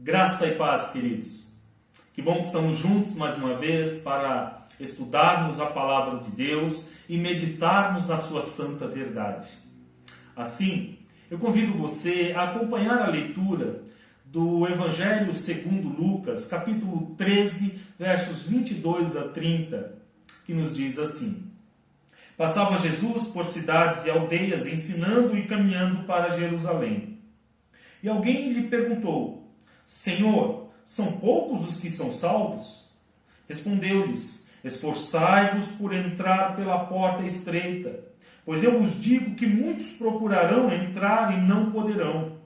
Graça e paz, queridos. Que bom que estamos juntos mais uma vez para estudarmos a palavra de Deus e meditarmos na sua santa verdade. Assim, eu convido você a acompanhar a leitura do Evangelho segundo Lucas, capítulo 13, versos 22 a 30, que nos diz assim: Passava Jesus por cidades e aldeias, ensinando e caminhando para Jerusalém. E alguém lhe perguntou: Senhor, são poucos os que são salvos? Respondeu-lhes: Esforçai-vos por entrar pela porta estreita, pois eu vos digo que muitos procurarão entrar e não poderão.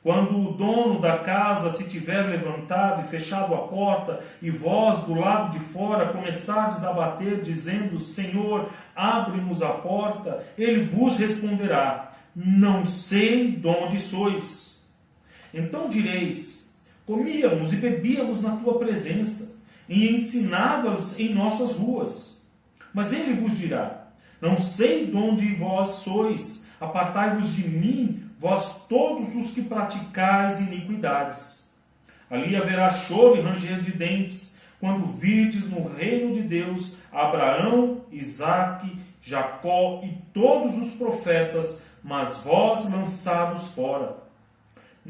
Quando o dono da casa se tiver levantado e fechado a porta, e vós do lado de fora começardes a bater, dizendo: Senhor, abre-nos a porta, ele vos responderá: Não sei de onde sois. Então direis: Comíamos e bebíamos na tua presença, e ensinavas em nossas ruas. Mas ele vos dirá: Não sei de onde vós sois, apartai-vos de mim, vós todos os que praticais iniquidades. Ali haverá choro e ranger de dentes, quando virdes no reino de Deus Abraão, Isaque, Jacó e todos os profetas, mas vós lançados fora.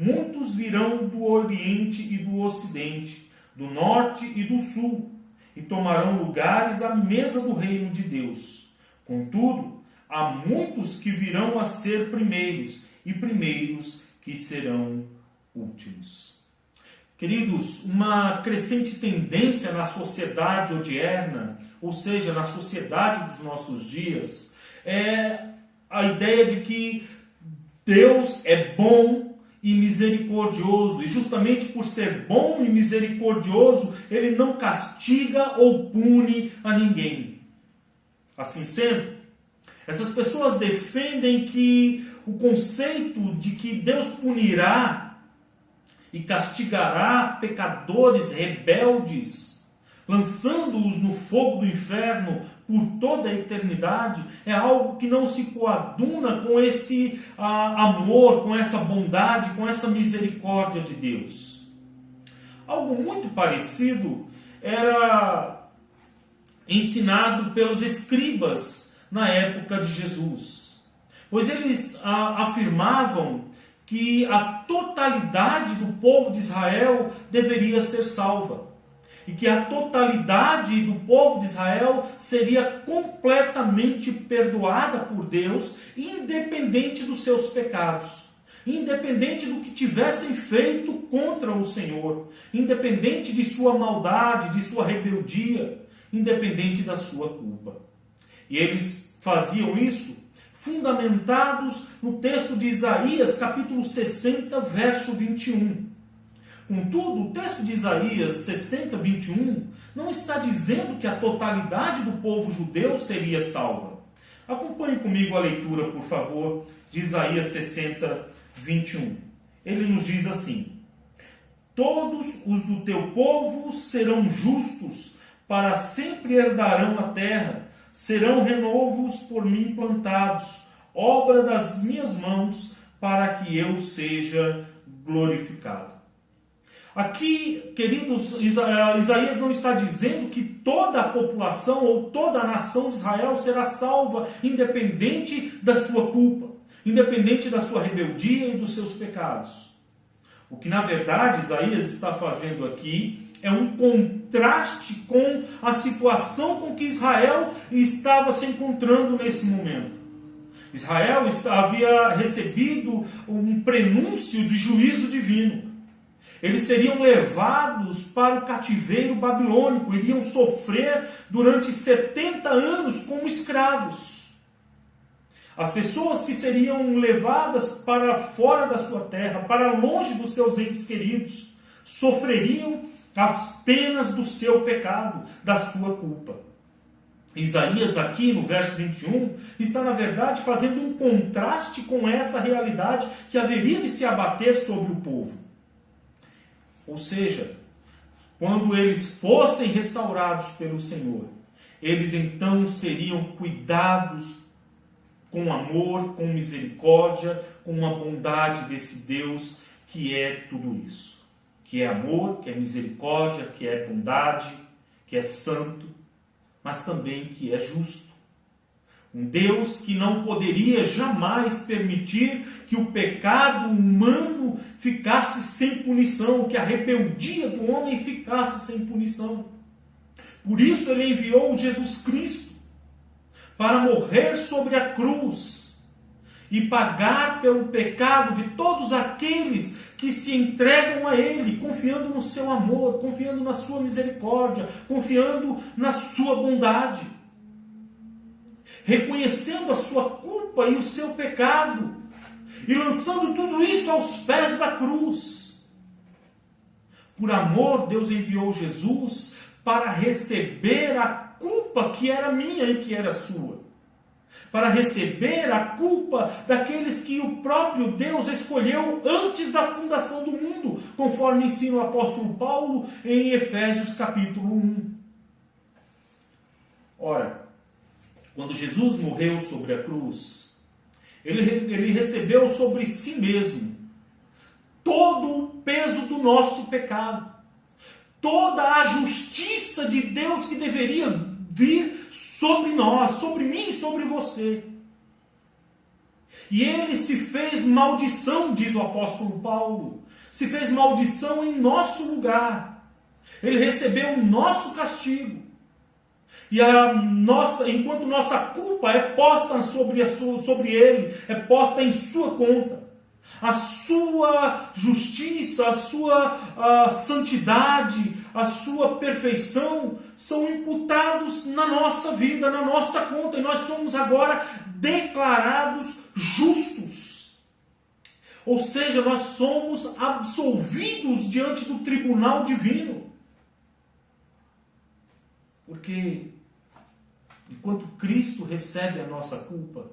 Muitos virão do Oriente e do Ocidente, do Norte e do Sul, e tomarão lugares à mesa do reino de Deus. Contudo, há muitos que virão a ser primeiros, e primeiros que serão últimos. Queridos, uma crescente tendência na sociedade odierna, ou seja, na sociedade dos nossos dias, é a ideia de que Deus é bom e misericordioso, e justamente por ser bom e misericordioso, ele não castiga ou pune a ninguém. Assim sendo, essas pessoas defendem que o conceito de que Deus punirá e castigará pecadores rebeldes, lançando-os no fogo do inferno por toda a eternidade, é algo que não se coaduna com esse amor, com essa bondade, com essa misericórdia de Deus. Algo muito parecido era ensinado pelos escribas na época de Jesus, pois eles afirmavam que a totalidade do povo de Israel deveria ser salva, e que a totalidade do povo de Israel seria completamente perdoada por Deus, independente dos seus pecados, independente do que tivessem feito contra o Senhor, independente de sua maldade, de sua rebeldia, independente da sua culpa. E eles faziam isso fundamentados no texto de Isaías, capítulo 60, verso 21. Contudo, o texto de Isaías 60, 21 não está dizendo que a totalidade do povo judeu seria salva. Acompanhe comigo a leitura, por favor, de Isaías 60, 21. Ele nos diz assim: Todos os do teu povo serão justos, para sempre herdarão a terra, serão renovos por mim plantados, obra das minhas mãos, para que eu seja glorificado. Aqui, queridos, Isaías não está dizendo que toda a população ou toda a nação de Israel será salva, independente da sua culpa, independente da sua rebeldia e dos seus pecados. O que, na verdade, Isaías está fazendo aqui é um contraste com a situação com que Israel estava se encontrando nesse momento. Israel havia recebido um prenúncio de juízo divino. Eles seriam levados para o cativeiro babilônico, iriam sofrer durante 70 anos como escravos. As pessoas que seriam levadas para fora da sua terra, para longe dos seus entes queridos, sofreriam as penas do seu pecado, da sua culpa. Isaías aqui no verso 21 está na verdade fazendo um contraste com essa realidade que haveria de se abater sobre o povo. Ou seja, quando eles fossem restaurados pelo Senhor, eles então seriam cuidados com amor, com misericórdia, com a bondade desse Deus que é tudo isso. que é amor, que é misericórdia, que é bondade, que é santo, mas também que é justo. Um Deus que não poderia jamais permitir que o pecado humano ficasse sem punição, que a rebeldia do homem ficasse sem punição. Por isso ele enviou Jesus Cristo para morrer sobre a cruz e pagar pelo pecado de todos aqueles que se entregam a Ele, confiando no seu amor, confiando na sua misericórdia, confiando na sua bondade, reconhecendo a sua culpa e o seu pecado, e lançando tudo isso aos pés da cruz. Por amor, Deus enviou Jesus para receber a culpa que era minha e que era sua, para receber a culpa daqueles que o próprio Deus escolheu antes da fundação do mundo, conforme ensina o apóstolo Paulo em Efésios capítulo 1. Ora, quando Jesus morreu sobre a cruz, ele recebeu sobre si mesmo todo o peso do nosso pecado, toda a justiça de Deus que deveria vir sobre nós, sobre mim e sobre você. E ele se fez maldição, diz o apóstolo Paulo, se fez maldição em nosso lugar. Ele recebeu o nosso castigo. E enquanto nossa culpa é posta sobre ele, é posta em sua conta, a sua justiça, a sua santidade, a sua perfeição são imputados na nossa vida, na nossa conta, e nós somos agora declarados justos. Ou seja, nós somos absolvidos diante do tribunal divino. Porque enquanto Cristo recebe a nossa culpa,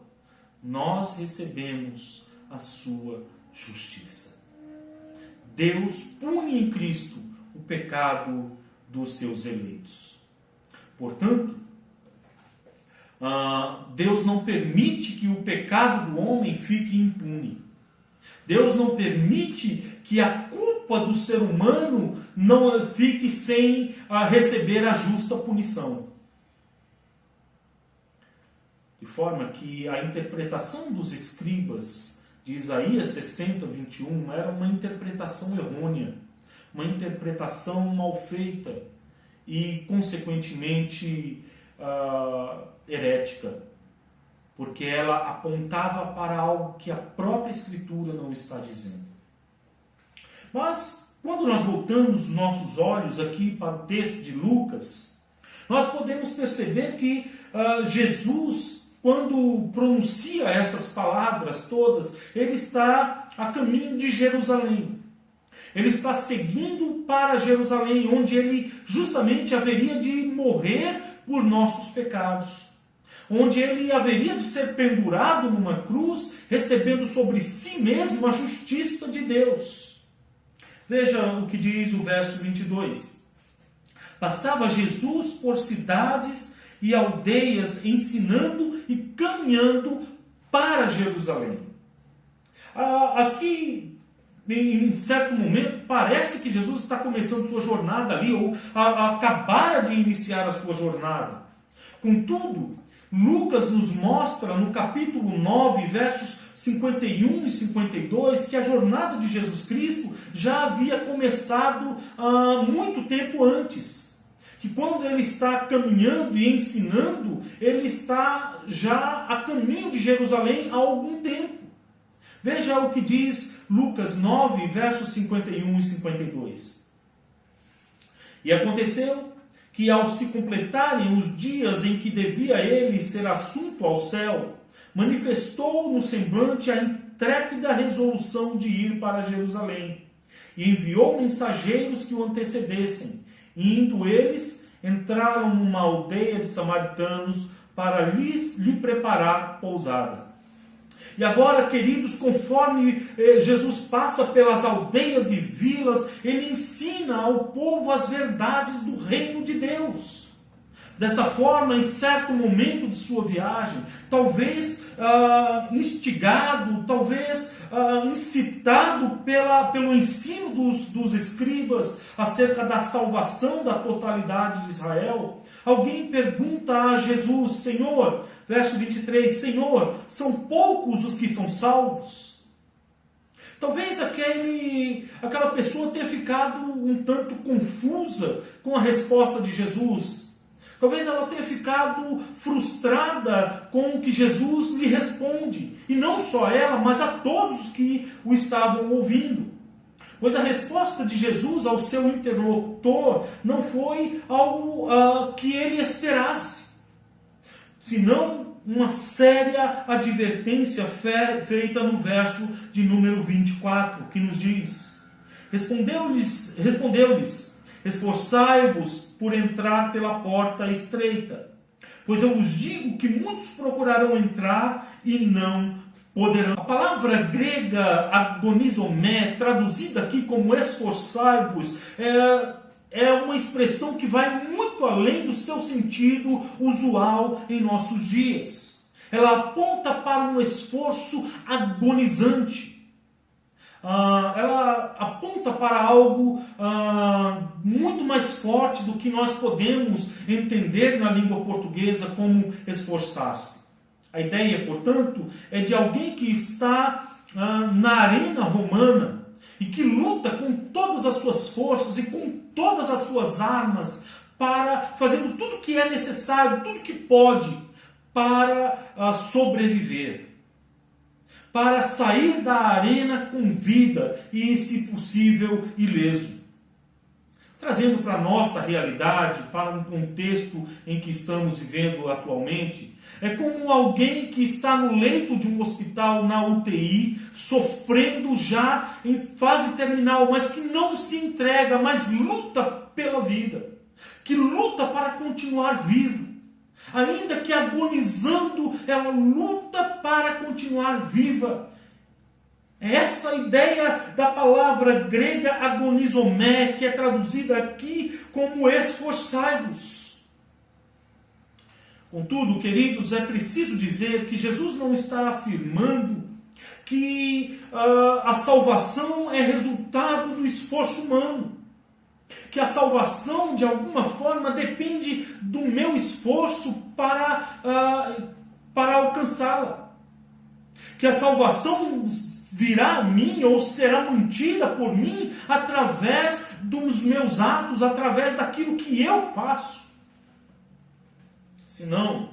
nós recebemos a sua justiça. Deus pune em Cristo o pecado dos seus eleitos. Portanto, Deus não permite que o pecado do homem fique impune. Deus não permite que a culpa do ser humano não fique sem receber a justa punição. De forma que a interpretação dos escribas de Isaías 60, 21 era uma interpretação errônea, uma interpretação mal feita e, consequentemente, herética, porque ela apontava para algo que a própria Escritura não está dizendo. Mas, quando nós voltamos os nossos olhos aqui para o texto de Lucas, nós podemos perceber que Jesus, quando pronuncia essas palavras todas, ele está a caminho de Jerusalém. Ele está seguindo para Jerusalém, onde ele justamente haveria de morrer por nossos pecados, onde ele haveria de ser pendurado numa cruz, recebendo sobre si mesmo a justiça de Deus. Veja o que diz o verso 22. Passava Jesus por cidades e aldeias, ensinando e caminhando para Jerusalém. Aqui, em certo momento, parece que Jesus está começando sua jornada ali, ou acabara de iniciar a sua jornada. Contudo, Lucas nos mostra no capítulo 9, versos 51 e 52, que a jornada de Jesus Cristo já havia começado muito tempo antes. Que quando ele está caminhando e ensinando, ele está já a caminho de Jerusalém há algum tempo. Veja o que diz Lucas 9, versos 51 e 52. E aconteceu que ao se completarem os dias em que devia ele ser assunto ao céu, manifestou no semblante a intrépida resolução de ir para Jerusalém, e enviou mensageiros que o antecedessem, e indo eles, entraram numa aldeia de samaritanos para lhe preparar pousada. E agora, queridos, conforme Jesus passa pelas aldeias e vilas, ele ensina ao povo as verdades do reino de Deus. Dessa forma, em certo momento de sua viagem, talvez instigado, talvez incitado pelo ensino dos escribas acerca da salvação da totalidade de Israel, alguém pergunta a Jesus: Senhor, verso 23, Senhor, são poucos os que são salvos? Talvez aquela pessoa tenha ficado um tanto confusa com a resposta de Jesus. Talvez ela tenha ficado frustrada com o que Jesus lhe responde. E não só ela, mas a todos os que o estavam ouvindo. Pois a resposta de Jesus ao seu interlocutor não foi algo que ele esperasse, senão uma séria advertência feita no verso de número 24, que nos diz: Respondeu-lhes, esforçai-vos por entrar pela porta estreita, pois eu vos digo que muitos procurarão entrar e não poderão. A palavra grega agonizomé, traduzida aqui como esforçai-vos, é uma expressão que vai muito além do seu sentido usual em nossos dias. Ela aponta para um esforço agonizante. Ela aponta para algo muito mais forte do que nós podemos entender na língua portuguesa como esforçar-se. A ideia, portanto, é de alguém que está na arena romana e que luta com todas as suas forças e com todas as suas armas, fazendo tudo o que é necessário, tudo que pode para sobreviver, para sair da arena com vida e, se possível, ileso. Trazendo para a nossa realidade, para um contexto em que estamos vivendo atualmente, é como alguém que está no leito de um hospital na UTI, sofrendo já em fase terminal, mas que não se entrega, mas luta pela vida, que luta para continuar vivo. Ainda que agonizando, ela luta para continuar viva. Essa ideia da palavra grega agonizomé, que é traduzida aqui como esforçai-vos. Contudo, queridos, é preciso dizer que Jesus não está afirmando que a salvação é resultado do esforço humano, que a salvação, de alguma forma, depende do meu esforço para alcançá-la. Que a salvação virá a mim ou será mantida por mim através dos meus atos, através daquilo que eu faço. Senão,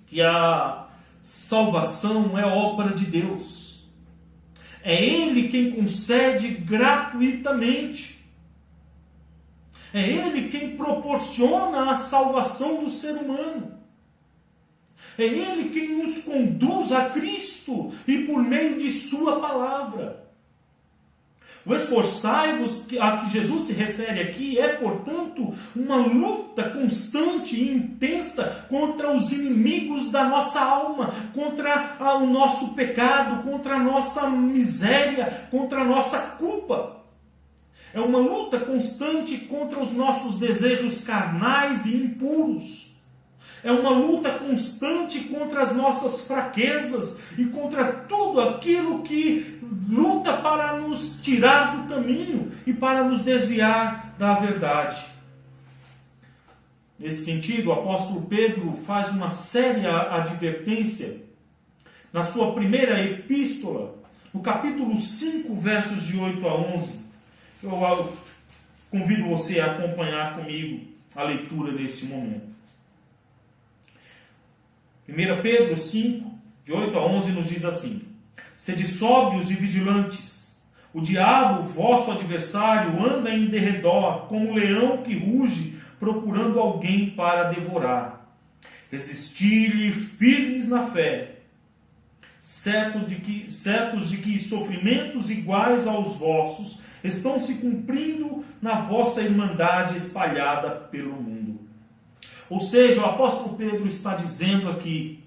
que a salvação é obra de Deus. É Ele quem concede gratuitamente. É Ele quem proporciona a salvação do ser humano. É Ele quem nos conduz a Cristo e por meio de Sua palavra. O esforçai-vos a que Jesus se refere aqui é, portanto, uma luta constante e intensa contra os inimigos da nossa alma, contra o nosso pecado, contra a nossa miséria, contra a nossa culpa. É uma luta constante contra os nossos desejos carnais e impuros. É uma luta constante contra as nossas fraquezas e contra tudo aquilo que luta para nos tirar do caminho e para nos desviar da verdade. Nesse sentido, o apóstolo Pedro faz uma séria advertência na sua primeira epístola, no capítulo 5, versos de 8 a 11. Eu convido você a acompanhar comigo a leitura neste momento. 1 Pedro 5, de 8 a 11, nos diz assim: Sede sóbrios e vigilantes. O diabo, vosso adversário, anda em derredor, como um leão que ruge, procurando alguém para devorar. Resisti-lhe firmes na fé, certos de que sofrimentos iguais aos vossos estão se cumprindo na vossa irmandade espalhada pelo mundo. Ou seja, o apóstolo Pedro está dizendo aqui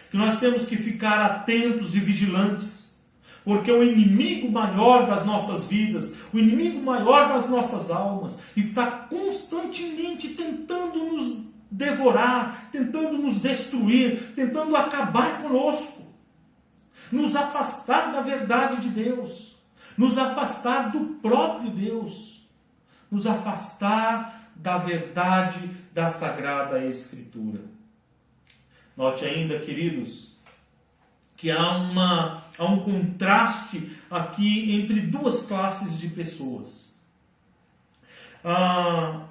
que nós temos que ficar atentos e vigilantes, porque o inimigo maior das nossas vidas, o inimigo maior das nossas almas, está constantemente tentando nos devorar, tentando nos destruir, tentando acabar conosco, nos afastar da verdade de Deus, nos afastar do próprio Deus, nos afastar da verdade da Sagrada Escritura. Note ainda, queridos, que há um contraste aqui entre duas classes de pessoas.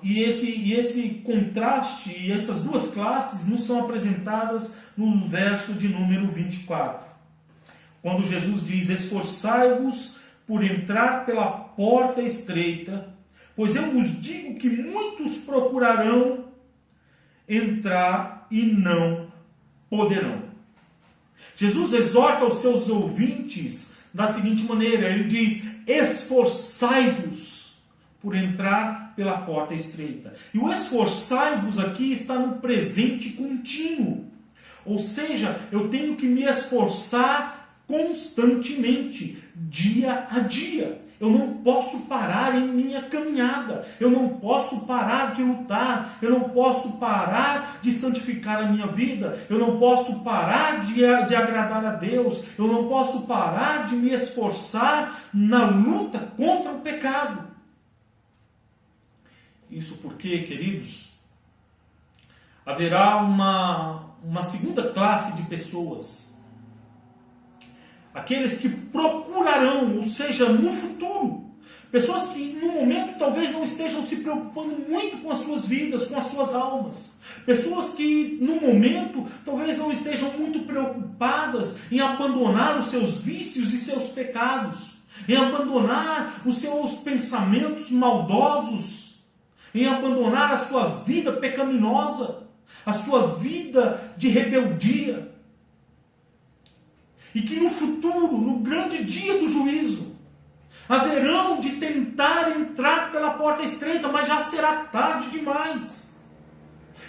E esse contraste, e essas duas classes nos são apresentadas no verso de número 24. Quando Jesus diz: esforçai-vos por entrar pela porta estreita, pois eu vos digo que muitos procurarão entrar e não poderão. Jesus exorta os seus ouvintes da seguinte maneira, ele diz: esforçai-vos por entrar pela porta estreita. E o esforçai-vos aqui está no presente contínuo. Ou seja, eu tenho que me esforçar constantemente, dia a dia. Eu não posso parar em minha caminhada. Eu não posso parar de lutar. Eu não posso parar de santificar a minha vida. Eu não posso parar de agradar a Deus. Eu não posso parar de me esforçar na luta contra o pecado. Isso porque, queridos, haverá uma segunda classe de pessoas. Aqueles que procurarão, ou seja, no futuro. Pessoas que no momento talvez não estejam se preocupando muito com as suas vidas, com as suas almas. Pessoas que no momento talvez não estejam muito preocupadas em abandonar os seus vícios e seus pecados. Em abandonar os seus pensamentos maldosos. Em abandonar a sua vida pecaminosa. A sua vida de rebeldia. E que no futuro, no grande dia do juízo, haverão de tentar entrar pela porta estreita, mas já será tarde demais.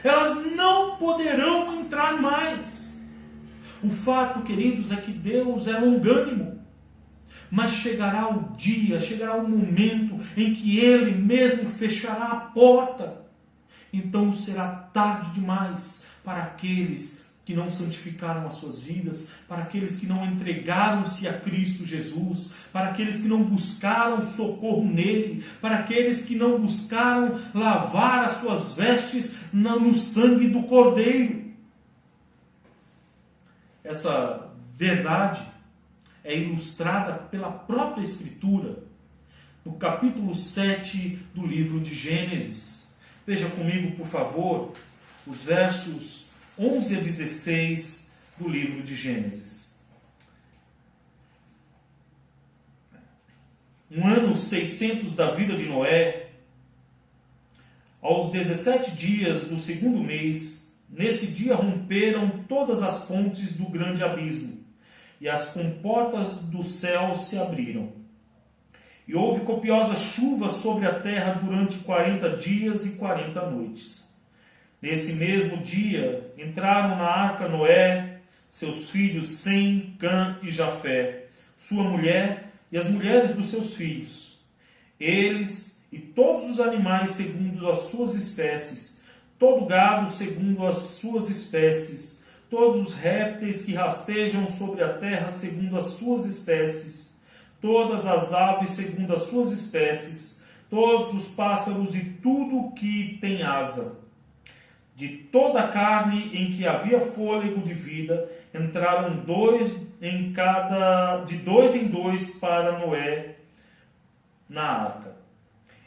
Elas não poderão entrar mais. O fato, queridos, é que Deus é longânimo. Mas chegará o dia, chegará o momento em que Ele mesmo fechará a porta. Então será tarde demais para aqueles que não santificaram as suas vidas, para aqueles que não entregaram-se a Cristo Jesus, para aqueles que não buscaram socorro nele, para aqueles que não buscaram lavar as suas vestes no sangue do Cordeiro. Essa verdade é ilustrada pela própria Escritura, no capítulo 7 do livro de Gênesis. Veja comigo, por favor, os versos 11 a 16 do livro de Gênesis. No ano 600 da vida de Noé, aos 17 dias do segundo mês, nesse dia romperam todas as fontes do grande abismo, e as comportas do céu se abriram. E houve copiosa chuva sobre a terra durante 40 dias e 40 noites. Nesse mesmo dia, entraram na arca Noé, seus filhos Sem, Cã e Jafé, sua mulher e as mulheres dos seus filhos. Eles e todos os animais segundo as suas espécies, todo gado segundo as suas espécies, todos os répteis que rastejam sobre a terra segundo as suas espécies, todas as aves segundo as suas espécies, todos os pássaros e tudo que tem asa. De toda a carne em que havia fôlego de vida, entraram de dois em dois para Noé na arca.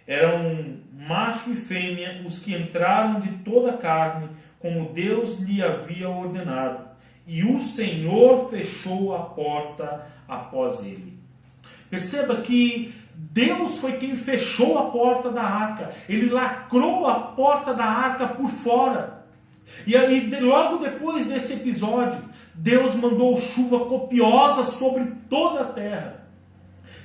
Eram macho e fêmea os que entraram de toda a carne, como Deus lhe havia ordenado. E o Senhor fechou a porta após ele. Perceba que Deus foi quem fechou a porta da arca. Ele lacrou a porta da arca por fora. E aí, logo depois desse episódio, Deus mandou chuva copiosa sobre toda a terra.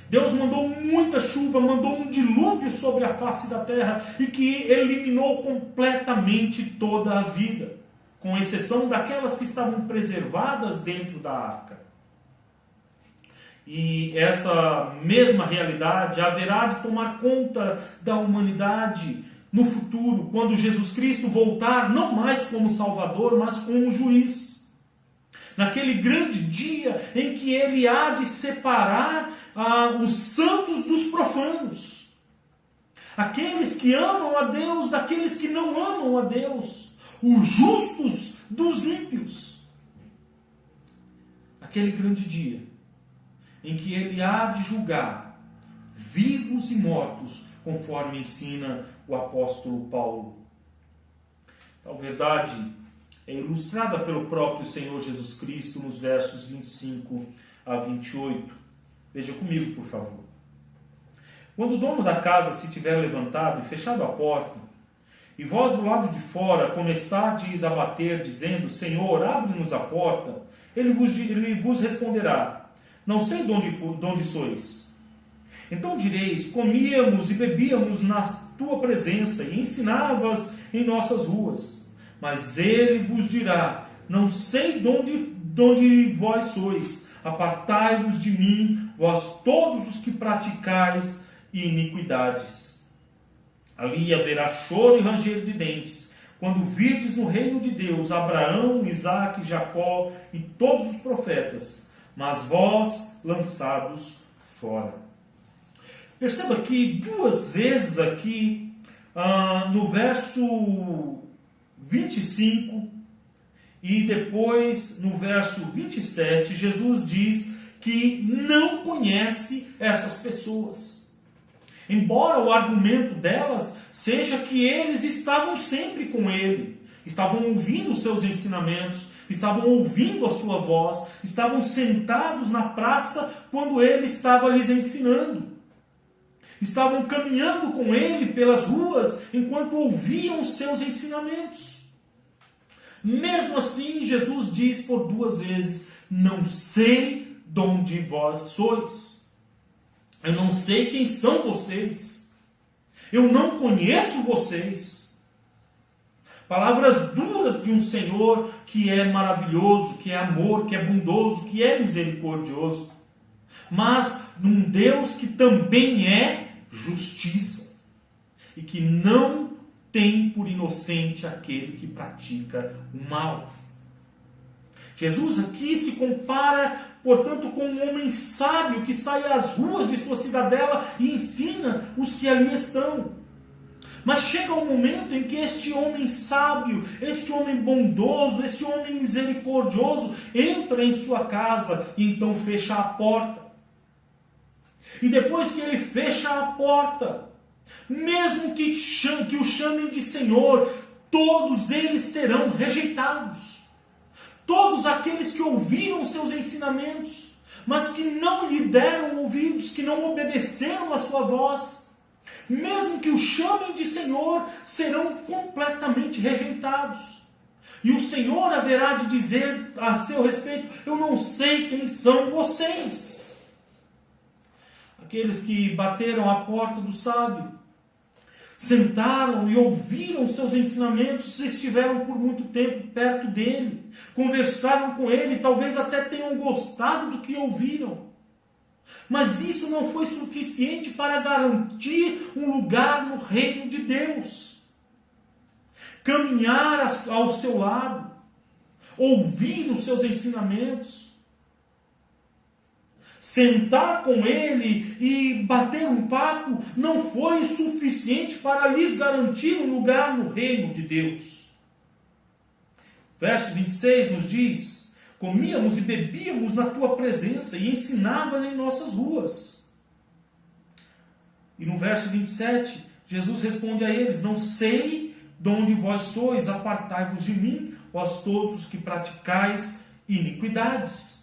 Deus mandou muita chuva, mandou um dilúvio sobre a face da terra e que eliminou completamente toda a vida, com exceção daquelas que estavam preservadas dentro da arca. E essa mesma realidade haverá de tomar conta da humanidade no futuro, quando Jesus Cristo voltar, não mais como Salvador, mas como juiz. Naquele grande dia em que ele há de separar os santos dos profanos. Aqueles que amam a Deus daqueles que não amam a Deus. Os justos dos ímpios. Aquele grande dia em que ele há de julgar vivos e mortos, conforme ensina o apóstolo Paulo. Tal verdade é ilustrada pelo próprio Senhor Jesus Cristo nos versos 25 a 28. Veja comigo, por favor. Quando o dono da casa se tiver levantado e fechado a porta, e vós do lado de fora começardes a bater, dizendo: Senhor, abre-nos a porta, ele vos responderá: não sei de onde sois. Então direis: comíamos e bebíamos na tua presença e ensinavas em nossas ruas. Mas ele vos dirá: não sei de onde vós sois. Apartai-vos de mim, vós todos os que praticais iniquidades. Ali haverá choro e ranger de dentes, quando virdes no reino de Deus Abraão, Isaque, Jacó e todos os profetas, mas vós lançados fora. Perceba que duas vezes aqui, no verso 25 e depois no verso 27, Jesus diz que não conhece essas pessoas. Embora o argumento delas seja que eles estavam sempre com ele, estavam ouvindo os seus ensinamentos, estavam ouvindo a sua voz, estavam sentados na praça quando ele estava lhes ensinando. Estavam caminhando com ele pelas ruas enquanto ouviam os seus ensinamentos. Mesmo assim, Jesus diz por duas vezes: não sei de onde vós sois. Eu não sei quem são vocês. Eu não conheço vocês. Palavras duras de um Senhor que é maravilhoso, que é amor, que é bondoso, que é misericordioso. Mas num Deus que também é justiça. E que não tem por inocente aquele que pratica o mal. Jesus aqui se compara, portanto, com um homem sábio que sai às ruas de sua cidadela e ensina os que ali estão. Mas chega um momento em que este homem sábio, este homem bondoso, este homem misericordioso entra em sua casa e então fecha a porta. E depois que ele fecha a porta, mesmo que o chamem de Senhor, todos eles serão rejeitados. Todos aqueles que ouviram seus ensinamentos, mas que não lhe deram ouvidos, que não obedeceram a sua voz, mesmo que o chamem de Senhor, serão completamente rejeitados. E o Senhor haverá de dizer a seu respeito: eu não sei quem são vocês. Aqueles que bateram à porta do sábio, sentaram e ouviram seus ensinamentos, estiveram por muito tempo perto dele, conversaram com ele, talvez até tenham gostado do que ouviram. Mas isso não foi suficiente para garantir um lugar no reino de Deus. Caminhar ao seu lado, ouvir os seus ensinamentos, sentar com ele e bater um papo não foi suficiente para lhes garantir um lugar no reino de Deus. Verso 26 nos diz: comíamos e bebíamos na tua presença e ensinavas em nossas ruas. E no verso 27, Jesus responde a eles: não sei de onde vós sois, apartai-vos de mim, vós todos os que praticais iniquidades.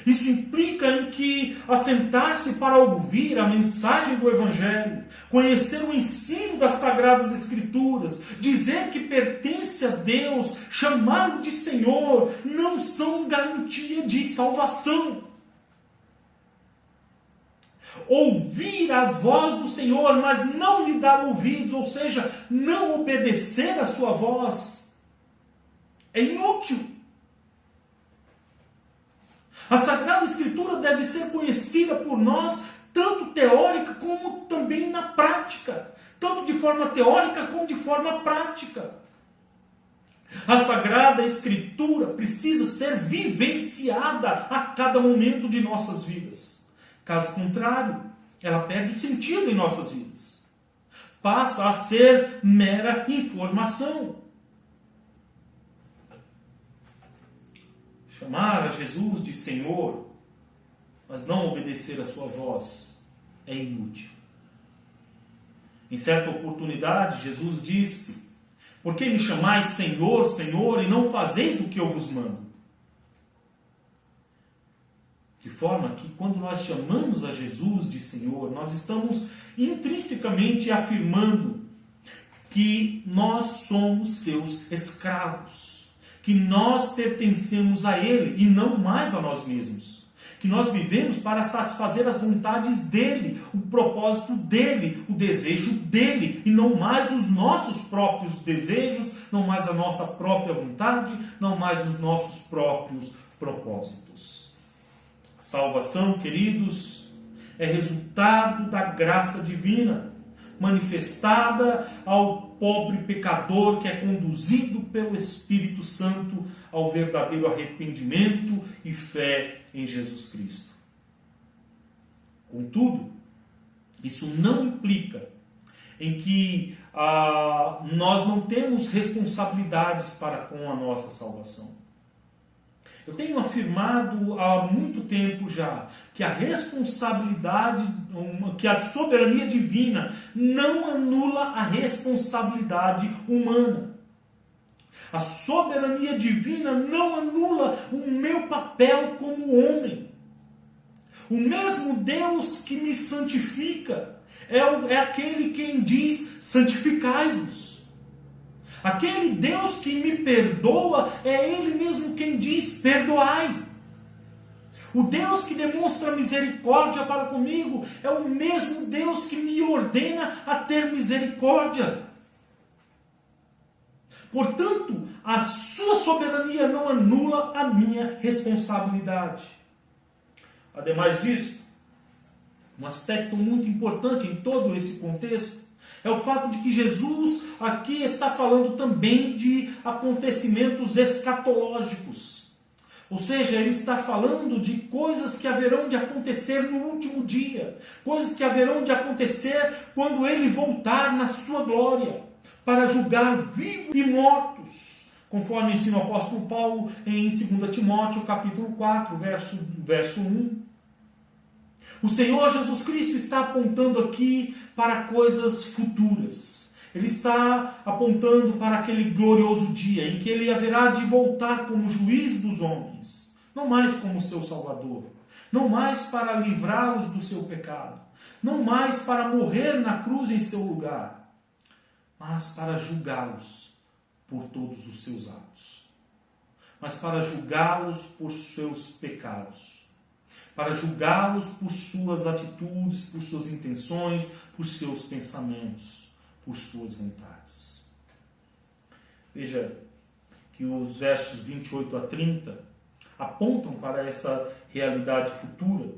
Isso implica em que assentar-se para ouvir a mensagem do Evangelho, conhecer o ensino das Sagradas Escrituras, dizer que pertence a Deus, chamá-lo de Senhor, não são garantia de salvação. Ouvir a voz do Senhor, mas não lhe dar ouvidos, ou seja, não obedecer a sua voz, é inútil. A Sagrada Escritura deve ser conhecida por nós, tanto teórica como também na prática. Tanto tanto de forma teórica como de forma prática. A Sagrada Escritura precisa ser vivenciada a cada momento de nossas vidas. Caso contrário, ela perde o sentido em nossas vidas. Passa a ser mera informação. Chamar a Jesus de Senhor, mas não obedecer a sua voz, é inútil. Em certa oportunidade, Jesus disse: por que me chamais Senhor, Senhor, e não fazeis o que eu vos mando? De forma que quando nós chamamos a Jesus de Senhor, nós estamos intrinsecamente afirmando que nós somos seus escravos, que nós pertencemos a Ele e não mais a nós mesmos, que nós vivemos para satisfazer as vontades dEle, o propósito dEle, o desejo dEle, e não mais os nossos próprios desejos, não mais a nossa própria vontade, não mais os nossos próprios propósitos. A salvação, queridos, é resultado da graça divina, manifestada ao pobre pecador que é conduzido pelo Espírito Santo ao verdadeiro arrependimento e fé em Jesus Cristo. Contudo, isso não implica em que nós não temos responsabilidades para com a nossa salvação. Eu tenho afirmado há muito tempo já que a responsabilidade, que a soberania divina não anula a responsabilidade humana. A soberania divina não anula o meu papel como homem. O mesmo Deus que me santifica é aquele quem diz: santificai-vos. Aquele Deus que me perdoa é Ele mesmo quem diz: perdoai. O Deus que demonstra misericórdia para comigo é o mesmo Deus que me ordena a ter misericórdia. Portanto, a sua soberania não anula a minha responsabilidade. Ademais disso, um aspecto muito importante em todo esse contexto é o fato de que Jesus aqui está falando também de acontecimentos escatológicos. Ou seja, ele está falando de coisas que haverão de acontecer no último dia. Coisas que haverão de acontecer quando ele voltar na sua glória, para julgar vivos e mortos. Conforme ensina o apóstolo Paulo em 2 Timóteo, capítulo 4, verso 1. O Senhor Jesus Cristo está apontando aqui para coisas futuras. Ele está apontando para aquele glorioso dia em que Ele haverá de voltar como juiz dos homens, não mais como seu Salvador, não mais para livrá-los do seu pecado, não mais para morrer na cruz em seu lugar, mas para julgá-los por todos os seus atos, mas para julgá-los por seus pecados, para julgá-los por suas atitudes, por suas intenções, por seus pensamentos, por suas vontades. Veja que os versos 28 a 30 apontam para essa realidade futura,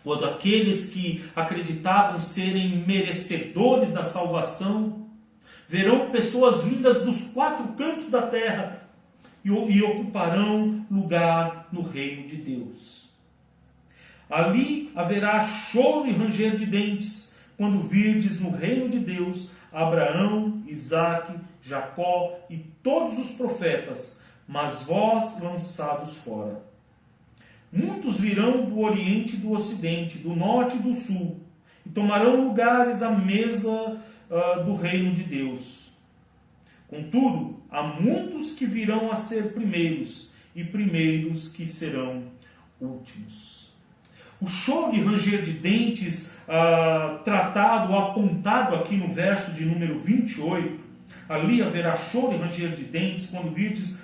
quando aqueles que acreditavam serem merecedores da salvação verão pessoas vindas dos 4 cantos da terra e ocuparão lugar no reino de Deus. Ali haverá choro e ranger de dentes, quando virdes no reino de Deus Abraão, Isaque, Jacó e todos os profetas, mas vós lançados fora. Muitos virão do oriente e do ocidente, do norte e do sul, e tomarão lugares à mesa do reino de Deus. Contudo, há muitos que virão a ser primeiros, e primeiros que serão últimos. O choro e ranger de dentes tratado, apontado aqui no verso de número 28, ali haverá choro e ranger de dentes quando virdes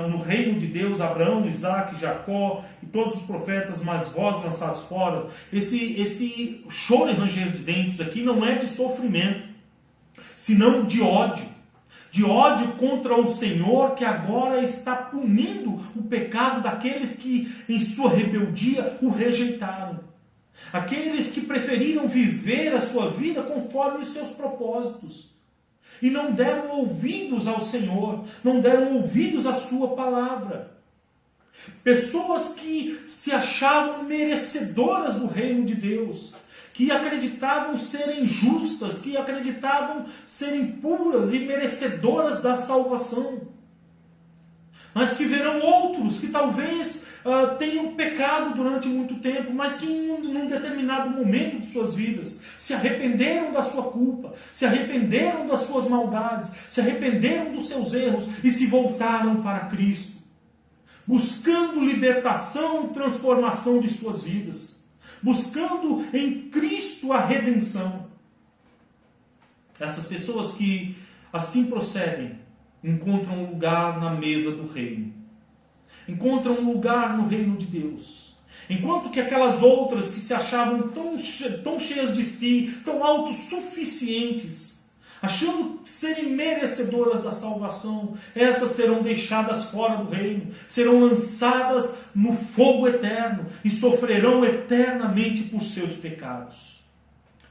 no reino de Deus Abraão, Isaque, Jacó e todos os profetas, mas vós lançados fora. Esse choro e ranger de dentes aqui não é de sofrimento, senão de ódio. De ódio contra o Senhor, que agora está punindo o pecado daqueles que, em sua rebeldia, o rejeitaram. Aqueles que preferiram viver a sua vida conforme os seus propósitos. E não deram ouvidos ao Senhor, não deram ouvidos à sua palavra. Pessoas que se achavam merecedoras do reino de Deus, que acreditavam serem justas, que acreditavam serem puras e merecedoras da salvação. Mas que verão outros que talvez tenham pecado durante muito tempo, mas que em um determinado momento de suas vidas se arrependeram da sua culpa, se arrependeram das suas maldades, se arrependeram dos seus erros e se voltaram para Cristo, buscando libertação e transformação de suas vidas, buscando em Cristo a redenção. Essas pessoas que assim procedem encontram um lugar na mesa do reino, encontram um lugar no reino de Deus, enquanto que aquelas outras que se achavam tão cheias de si, tão autossuficientes, achando serem merecedoras da salvação, essas serão deixadas fora do reino, serão lançadas no fogo eterno e sofrerão eternamente por seus pecados,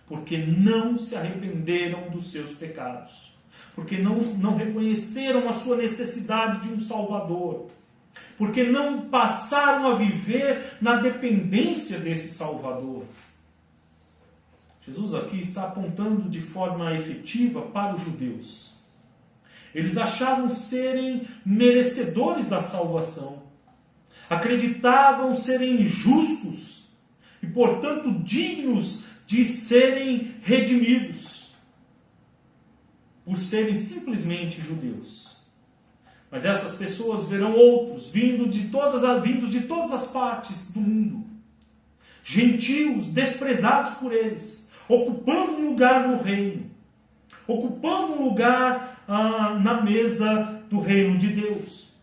porque não se arrependeram dos seus pecados, porque não reconheceram a sua necessidade de um Salvador, porque não passaram a viver na dependência desse Salvador. Jesus aqui está apontando de forma efetiva para os judeus. Eles achavam serem merecedores da salvação, acreditavam serem justos e, portanto, dignos de serem redimidos, por serem simplesmente judeus. Mas essas pessoas verão outros vindos de todas as partes do mundo, gentios desprezados por eles, ocupando um lugar no reino, ocupando um lugar na mesa do reino de Deus.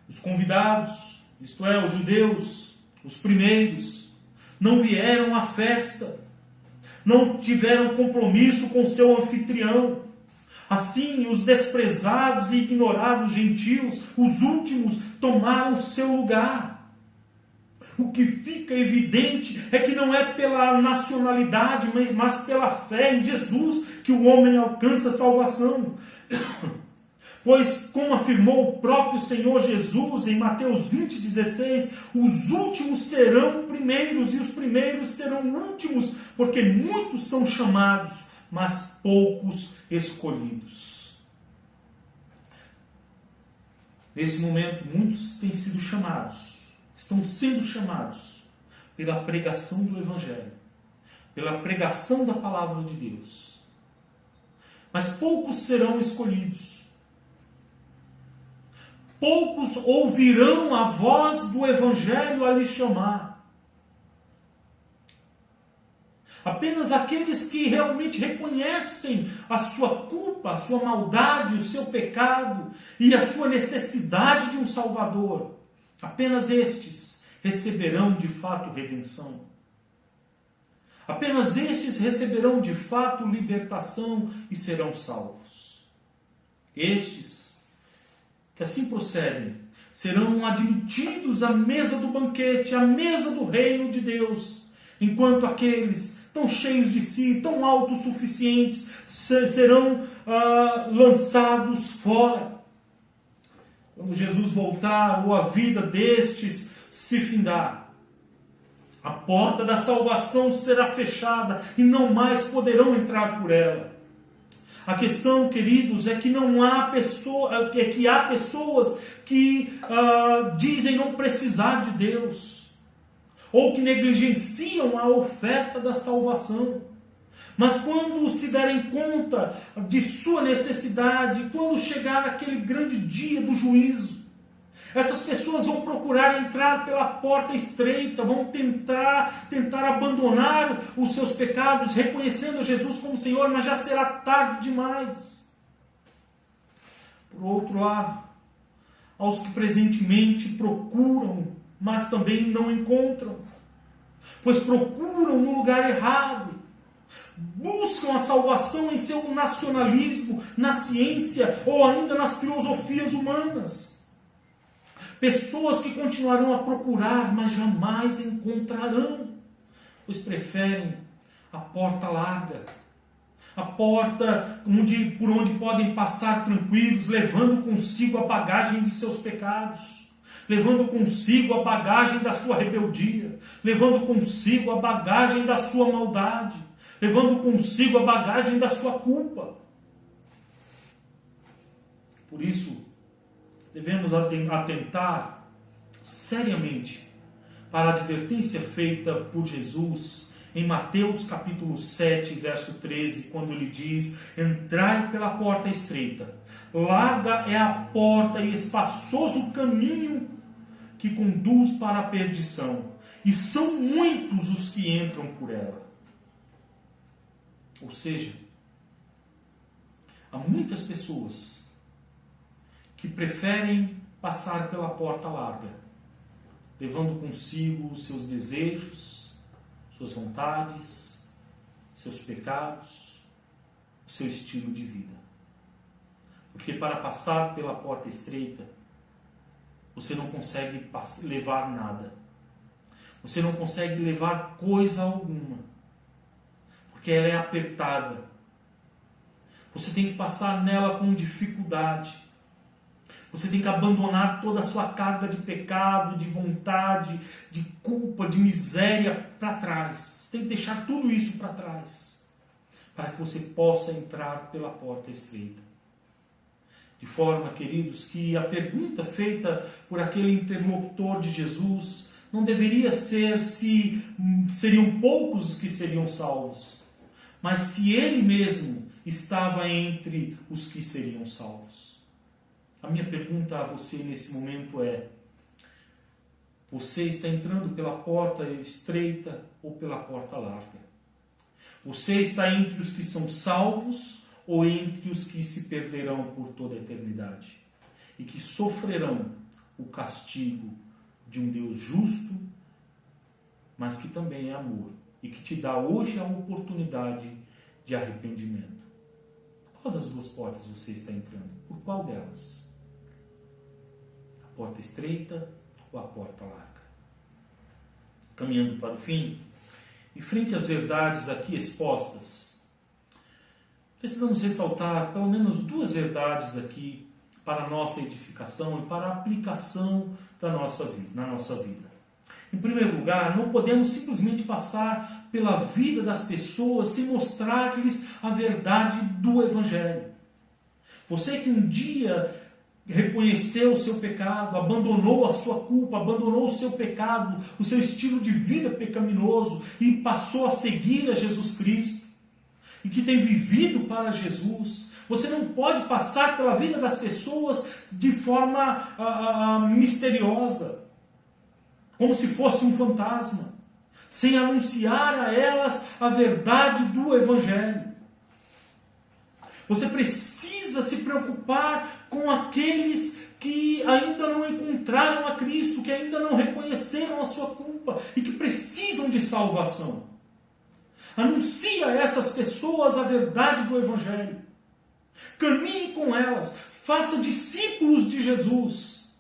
Os convidados, isto é, os judeus, os primeiros, não vieram à festa, não tiveram compromisso com seu anfitrião. Assim, os desprezados e ignorados gentios, os últimos, tomaram seu lugar. O que fica evidente é que não é pela nacionalidade, mas pela fé em Jesus que o homem alcança a salvação. Pois, como afirmou o próprio Senhor Jesus em Mateus 20,16, os últimos serão primeiros e os primeiros serão últimos, porque muitos são chamados, mas poucos escolhidos. Nesse momento, muitos têm sido chamados, estão sendo chamados pela pregação do Evangelho, pela pregação da palavra de Deus. Mas poucos serão escolhidos. Poucos ouvirão a voz do Evangelho a lhe chamar. Apenas aqueles que realmente reconhecem a sua culpa, a sua maldade, o seu pecado e a sua necessidade de um Salvador. Apenas estes receberão de fato redenção. Apenas estes receberão de fato libertação e serão salvos. Estes que assim procedem, serão admitidos à mesa do banquete, à mesa do reino de Deus, enquanto aqueles tão cheios de si, tão autossuficientes, serão lançados fora. Quando Jesus voltar ou a vida destes se findar, a porta da salvação será fechada e não mais poderão entrar por ela. A questão, queridos, é que há pessoas que dizem não precisar de Deus, ou que negligenciam a oferta da salvação. Mas quando se derem conta de sua necessidade, quando chegar aquele grande dia do juízo, essas pessoas vão procurar entrar pela porta estreita, vão tentar abandonar os seus pecados, reconhecendo Jesus como Senhor, mas já será tarde demais. Por outro lado, aos que presentemente procuram, mas também não encontram, pois procuram no lugar errado, buscam a salvação em seu nacionalismo, na ciência ou ainda nas filosofias humanas. Pessoas que continuarão a procurar, mas jamais encontrarão, pois preferem a porta larga, a porta por onde podem passar tranquilos, levando consigo a bagagem de seus pecados, levando consigo a bagagem da sua rebeldia, levando consigo a bagagem da sua maldade, levando consigo a bagagem da sua culpa. Por isso, devemos atentar seriamente para a advertência feita por Jesus em Mateus capítulo 7, verso 13, quando ele diz: entrai pela porta estreita, larga é a porta e espaçoso o caminho que conduz para a perdição, e são muitos os que entram por ela. Ou seja, há muitas pessoas que preferem passar pela porta larga, levando consigo os seus desejos, suas vontades, seus pecados, o seu estilo de vida. Porque para passar pela porta estreita, você não consegue levar nada. Você não consegue levar coisa alguma. Porque ela é apertada. Você tem que passar nela com dificuldade. Você tem que abandonar toda a sua carga de pecado, de vontade, de culpa, de miséria para trás. Tem que deixar tudo isso para trás, para que você possa entrar pela porta estreita. De forma, queridos, que a pergunta feita por aquele interlocutor de Jesus não deveria ser se seriam poucos os que seriam salvos, mas se ele mesmo estava entre os que seriam salvos. A minha pergunta a você nesse momento é: você está entrando pela porta estreita ou pela porta larga? Você está entre os que são salvos ou entre os que se perderão por toda a eternidade e que sofrerão o castigo de um Deus justo, mas que também é amor e que te dá hoje a oportunidade de arrependimento? Qual das duas portas você está entrando? Por qual delas? A porta estreita ou a porta larga? Caminhando para o fim, em frente às verdades aqui expostas, precisamos ressaltar pelo menos duas verdades aqui para a nossa edificação e para a aplicação na nossa vida. Em primeiro lugar, não podemos simplesmente passar pela vida das pessoas sem mostrar-lhes a verdade do Evangelho. Você que um dia reconheceu o seu pecado, abandonou a sua culpa, abandonou o seu pecado, o seu estilo de vida pecaminoso e passou a seguir a Jesus Cristo, e que tem vivido para Jesus, você não pode passar pela vida das pessoas de forma misteriosa, como se fosse um fantasma, sem anunciar a elas a verdade do Evangelho. Você precisa se preocupar com aqueles que ainda não encontraram a Cristo, que ainda não reconheceram a sua culpa e que precisam de salvação. Anuncie a essas pessoas a verdade do Evangelho. Caminhe com elas. Faça discípulos de Jesus.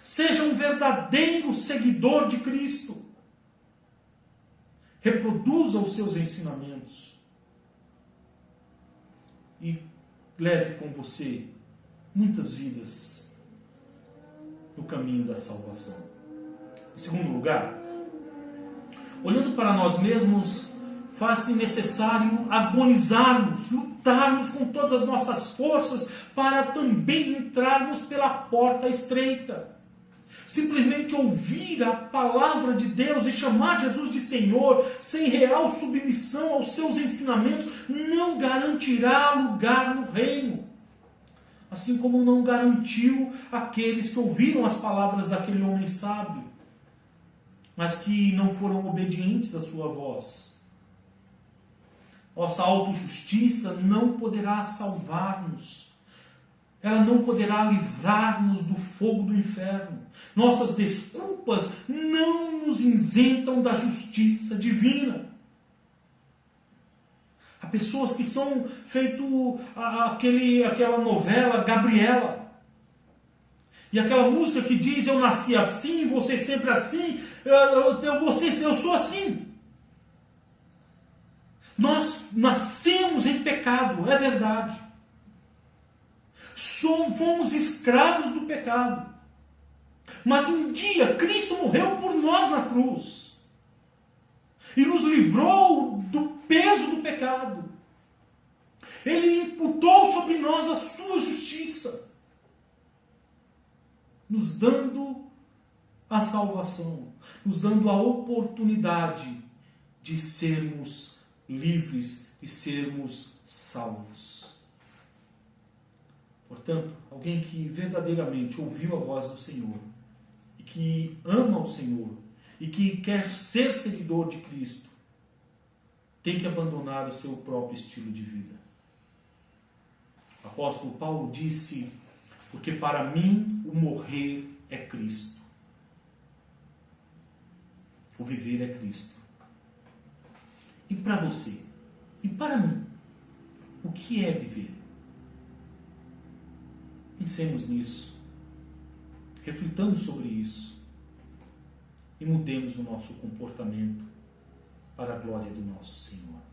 Seja um verdadeiro seguidor de Cristo. Reproduza os seus ensinamentos. E leve com você muitas vidas no caminho da salvação. Em segundo lugar, olhando para nós mesmos, faz-se necessário agonizarmos, lutarmos com todas as nossas forças para também entrarmos pela porta estreita. Simplesmente ouvir a palavra de Deus e chamar Jesus de Senhor, sem real submissão aos seus ensinamentos, não garantirá lugar no reino. Assim como não garantiu aqueles que ouviram as palavras daquele homem sábio, mas que não foram obedientes à sua voz. Nossa autojustiça não poderá salvar-nos. Ela não poderá livrar-nos do fogo do inferno. Nossas desculpas não nos isentam da justiça divina. Há pessoas que são feito aquela novela Gabriela, E aquela música que diz: eu nasci assim, você sempre assim, eu sou assim. Nós nascemos em pecado, é verdade. Fomos escravos do pecado. Mas um dia Cristo morreu por nós na cruz. E nos livrou do peso do pecado. Ele imputou sobre nós a sua justiça, nos dando a salvação, nos dando a oportunidade de sermos livres e sermos salvos. Portanto, alguém que verdadeiramente ouviu a voz do Senhor, e que ama o Senhor, e que quer ser seguidor de Cristo, tem que abandonar o seu próprio estilo de vida. O apóstolo Paulo disse: porque para mim o morrer é Cristo, o viver é Cristo. E para você, e para mim, o que é viver? Pensemos nisso, reflitamos sobre isso e mudemos o nosso comportamento para a glória do nosso Senhor.